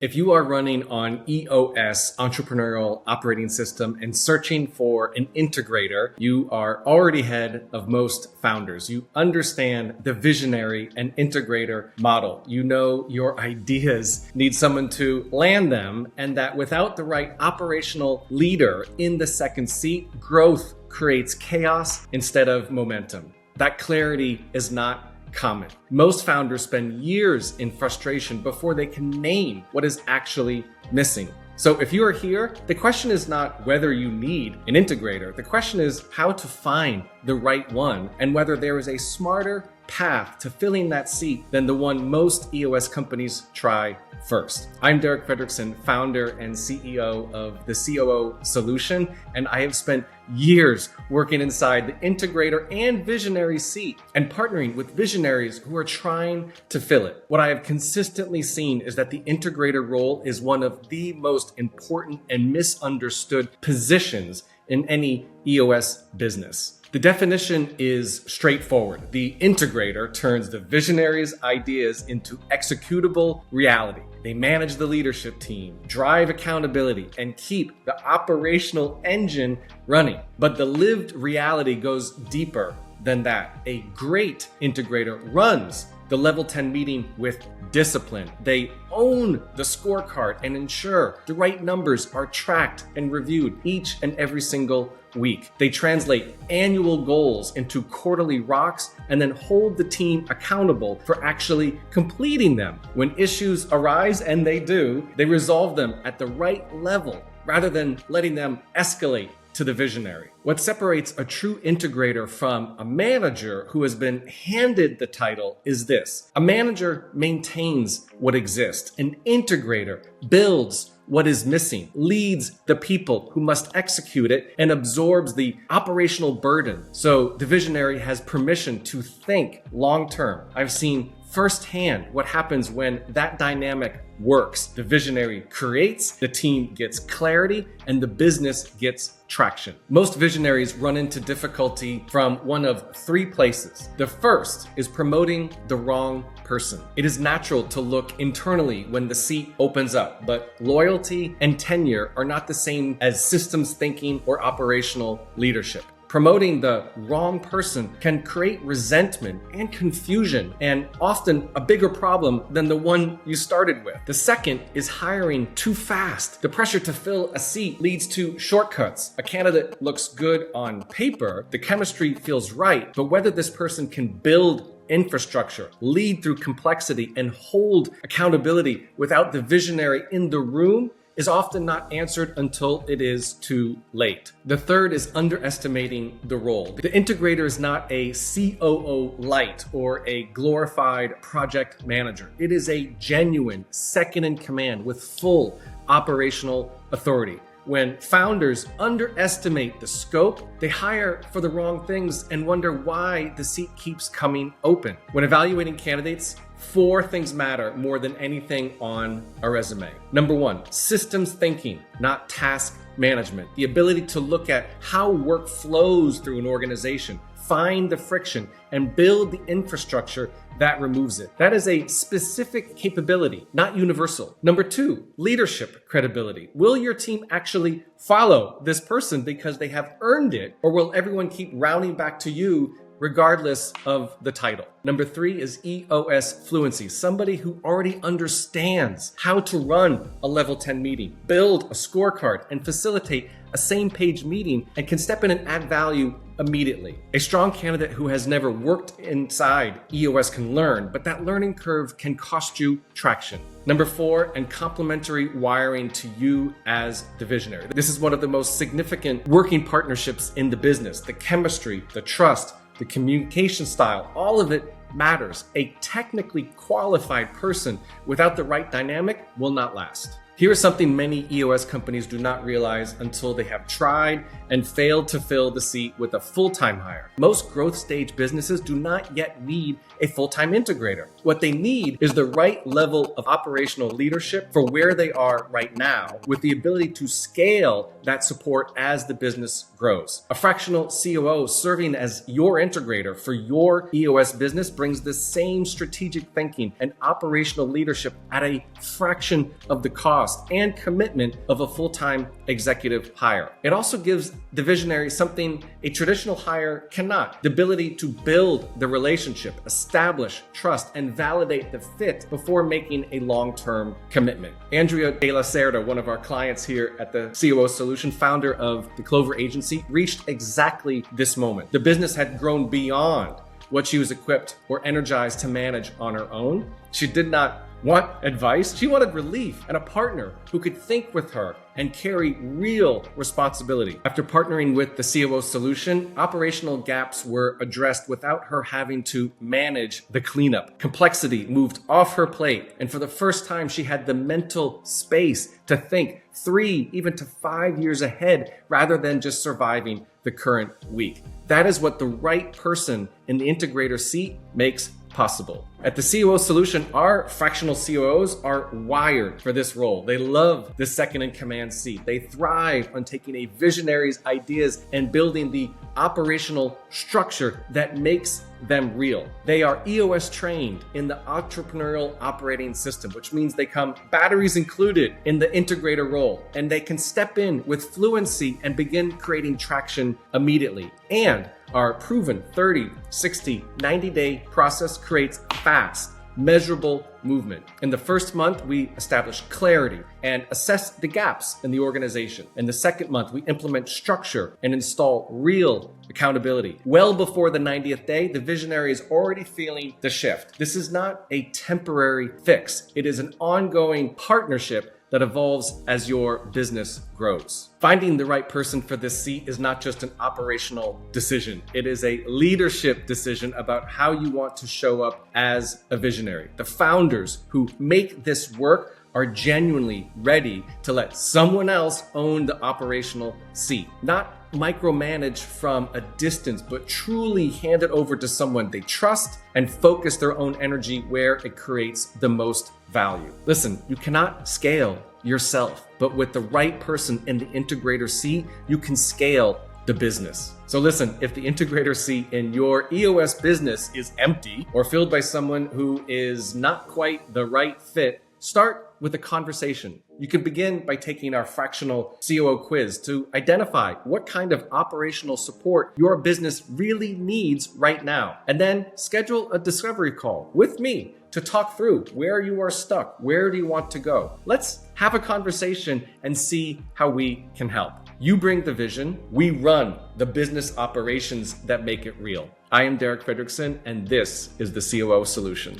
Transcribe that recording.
If you are running on EOS Entrepreneurial Operating System and searching for an integrator, you are already ahead of most founders. You understand the visionary and integrator model. You know your ideas need someone to land them, and that without the right operational leader in the second seat, growth creates chaos instead of momentum. That clarity is not common. Most founders spend years in frustration before they can name what is actually missing. So if you are here, the question is not whether you need an integrator. The question is how to find the right one and whether there is a smarter path to filling that seat than the one most EOS companies try first. I'm Fredrickson, founder and CEO of the COO Solution, and I have spent years working inside the integrator and visionary seat and partnering with visionaries who are trying to fill it. What I have consistently seen is that the integrator role is one of the most important and misunderstood positions in any EOS business. The definition is straightforward. The integrator turns the visionaries' ideas into executable reality. They manage the leadership team, drive accountability, and keep the operational engine running. But the lived reality goes deeper than that. A great integrator runs the level 10 meeting with discipline. They own the scorecard and ensure the right numbers are tracked and reviewed each and every single week. They translate annual goals into quarterly rocks and then hold the team accountable for actually completing them. When issues arise, and they do, they resolve them at the right level rather than letting them escalate to the visionary. What separates a true integrator from a manager who has been handed the title is this. A manager maintains what exists. An integrator builds what is missing, leads the people who must execute it, and absorbs the operational burden. So the visionary has permission to think long-term. I've seen firsthand what happens when that dynamic works. The visionary creates, the team gets clarity, and the business gets traction. Most visionaries run into difficulty from one of three places. The first is promoting the wrong person. It is natural to look internally when the seat opens up, but loyalty and tenure are not the same as systems thinking or operational leadership. Promoting the wrong person can create resentment and confusion, and often a bigger problem than the one you started with. The second is hiring too fast. The pressure to fill a seat leads to shortcuts. A candidate looks good on paper, the chemistry feels right, but whether this person can build infrastructure, lead through complexity, and hold accountability without the visionary in the room is often not answered until it is too late. The third is underestimating the role. The integrator is not a COO light or a glorified project manager. It is a genuine second in command with full operational authority. When founders underestimate the scope, they hire for the wrong things and wonder why the seat keeps coming open. When evaluating candidates, 4 things matter more than anything on a resume. Number 1, systems thinking, not task management. The ability to look at how work flows through an organization, find the friction, and build the infrastructure that removes it. That is a specific capability, not universal. Number 2, leadership credibility. Will your team actually follow this person because they have earned it, or will everyone keep rounding back to you regardless of the title? Number 3 is EOS fluency. Somebody who already understands how to run a level 10 meeting, build a scorecard, and facilitate a same-page meeting, and can step in and add value immediately. A strong candidate who has never worked inside EOS can learn, but that learning curve can cost you traction. Number 4, and complementary wiring to you as the visionary. This is one of the most significant working partnerships in the business. The chemistry, the trust, the communication style, all of it matters. A technically qualified person without the right dynamic will not last. Here's something many EOS companies do not realize until they have tried and failed to fill the seat with a full-time hire. Most growth stage businesses do not yet need a full-time integrator. What they need is the right level of operational leadership for where they are right now, with the ability to scale that support as the business grows. A fractional COO serving as your integrator for your EOS business brings the same strategic thinking and operational leadership at a fraction of the cost and commitment of a full-time executive hire. It also gives the visionary something a traditional hire cannot: the ability to build the relationship, establish trust, and validate the fit before making a long-term commitment. Andrea De La Cerda, one of our clients here at the COO Solution, founder of the Clover Agency, reached exactly this moment. The business had grown beyond what she was equipped or energized to manage on her own. She did not want advice. She wanted relief and a partner who could think with her and carry real responsibility. After partnering with the COO Solution, operational gaps were addressed without her having to manage the cleanup. Complexity moved off her plate, and for the first time, she had the mental space to think 3, even to 5 years ahead rather than just surviving the current week. That is what the right person in the integrator seat makes possible. At the COO Solution, our fractional COOs are wired for this role. They love the second in command seat. They thrive on taking a visionary's ideas and building the operational structure that makes them real. They are EOS trained in the entrepreneurial operating system, which means they come batteries included in the integrator role, and they can step in with fluency and begin creating traction immediately. And our proven 30, 60, 90-day process creates fast, measurable movement. In the first month, we establish clarity and assess the gaps in the organization. In the second month, we implement structure and install real accountability. Well before the 90th day, the visionary is already feeling the shift. This is not a temporary fix. It is an ongoing partnership that evolves as your business grows. Finding the right person for this seat is not just an operational decision. It is a leadership decision about how you want to show up as a visionary. The founders who make this work are genuinely ready to let someone else own the operational seat. Not micromanage from a distance, but truly hand it over to someone they trust and focus their own energy where it creates the most value. Listen, you cannot scale yourself, but with the right person in the integrator seat, you can scale the business. So listen, if the integrator seat in your EOS business is empty or filled by someone who is not quite the right fit, start with a conversation. You can begin by taking our fractional COO quiz to identify what kind of operational support your business really needs right now. And then schedule a discovery call with me to talk through where you are stuck. Where do you want to go? Let's have a conversation and see how we can help. You bring the vision, we run the business operations that make it real. I am Fredrickson, and this is the COO Solution.